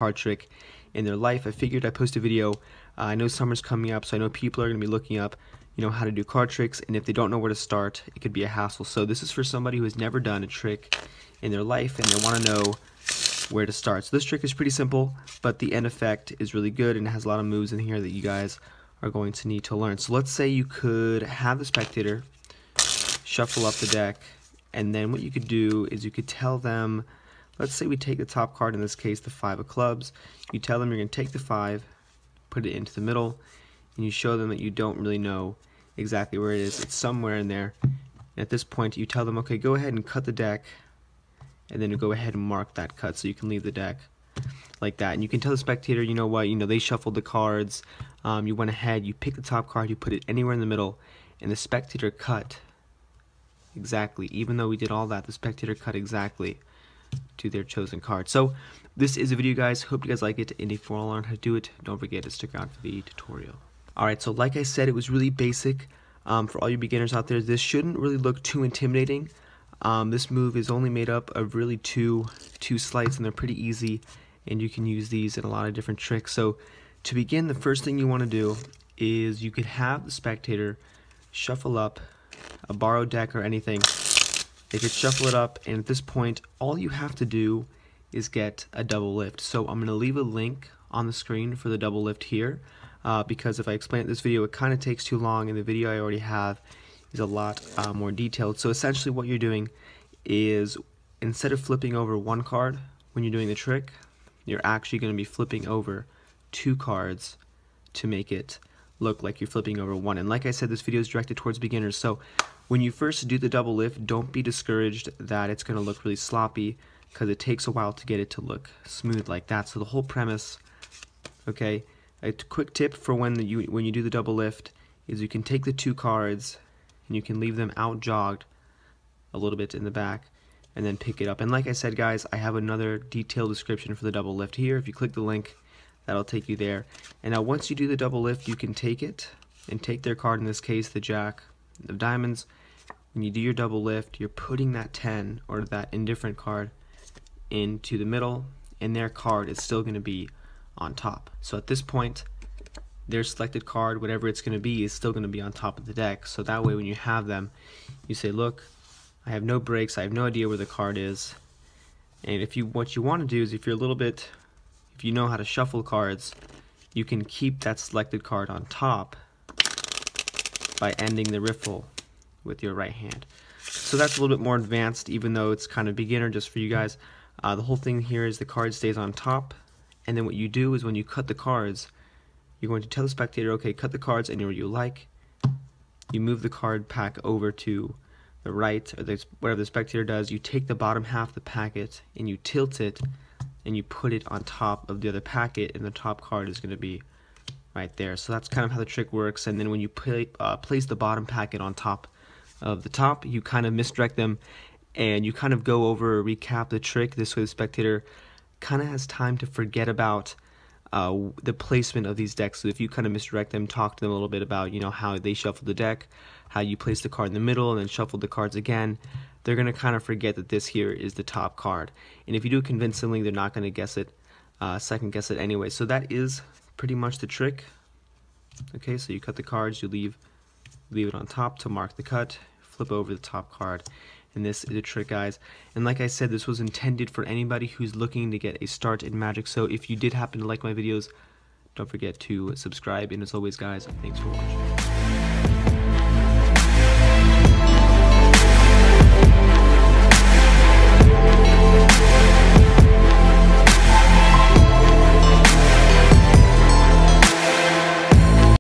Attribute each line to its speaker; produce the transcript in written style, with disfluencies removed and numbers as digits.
Speaker 1: card trick in their life. I figured I'd post a video. I know summer's coming up, so I know people are going to be looking up, how to do card tricks, and if they don't know where to start, it could be a hassle. So this is for somebody who has never done a trick in their life, and they want to know where to start. So this trick is pretty simple, but the end effect is really good, and it has a lot of moves in here that you guys are going to need to learn. So let's say you could have the spectator shuffle up the deck, and then what you could do is you could tell them, let's say we take the top card, in this case the 5 of clubs. You tell them you're going to take the 5, put it into the middle, and you show them that you don't really know exactly where it is. It's somewhere in there. And at this point you tell them, okay, go ahead and cut the deck, and then you go ahead and mark that cut so you can leave the deck like that. And you can tell the spectator, you know what, they shuffled the cards, you went ahead, you pick the top card, you put it anywhere in the middle, and the spectator cut exactly. Even though we did all that, the spectator cut exactly to their chosen card. So this is a video, guys. Hope you guys like it, and if you want to learn how to do it, don't forget to stick around for the tutorial. Alright, so like I said, it was really basic. For all you beginners out there, this shouldn't really look too intimidating. This move is only made up of really two sleights, and they're pretty easy, and you can use these in a lot of different tricks. So to begin, the first thing you want to do is you could have the spectator shuffle up a borrowed deck or anything. They could shuffle it up, and at this point all you have to do is get a double lift. So I'm going to leave a link on the screen for the double lift here, because if I explain it in this video it kind of takes too long, and the video I already have is a lot more detailed. So essentially what you're doing is, instead of flipping over one card when you're doing the trick, you're actually going to be flipping over 2 cards to make it look like you're flipping over one. And like I said, this video is directed towards beginners, so when you first do the double lift, don't be discouraged that it's going to look really sloppy, because it takes a while to get it to look smooth like that. So the whole premise, okay, a quick tip for when you do the double lift is you can take the 2 cards and you can leave them out jogged a little bit in the back, and then pick it up. And like I said, guys, I have another detailed description for the double lift here. If you click the link, that'll take you there. And now once you do the double lift, you can take it and take their card, in this case the Jack of Diamonds. When you do your double lift, you're putting that 10 or that indifferent card into the middle, and their card is still going to be on top. So at this point, their selected card, whatever it's going to be, is still going to be on top of the deck. So that way when you have them, you say, look, I have no breaks, I have no idea where the card is. And what you want to do is, if you know how to shuffle cards, you can keep that selected card on top by ending the riffle with your right hand. So that's a little bit more advanced, even though it's kind of beginner just for you guys. The whole thing here is the card stays on top, and then what you do is when you cut the cards, you're going to tell the spectator, okay, cut the cards anywhere you like. You move the card pack over to the right, or whatever the spectator does. You take the bottom half of the packet and you tilt it, and you put it on top of the other packet, and the top card is going to be right there. So that's kind of how the trick works. And then when you place the bottom packet on top of the top, you kind of misdirect them, and you kind of go over, recap the trick. This way the spectator kind of has time to forget about the placement of these decks. So if you kind of misdirect them, talk to them a little bit about how they shuffled the deck, how you place the card in the middle and then shuffled the cards again, they're going to kind of forget that this here is the top card. And if you do it convincingly, they're not going to guess it, second guess it anyway. So that is pretty much the trick. Okay, so you cut the cards, you leave it on top to mark the cut, flip over the top card, and this is a trick, guys. And like I said, this was intended for anybody who's looking to get a start in Magic. So if you did happen to like my videos, don't forget to subscribe, and as always, guys, thanks for watching.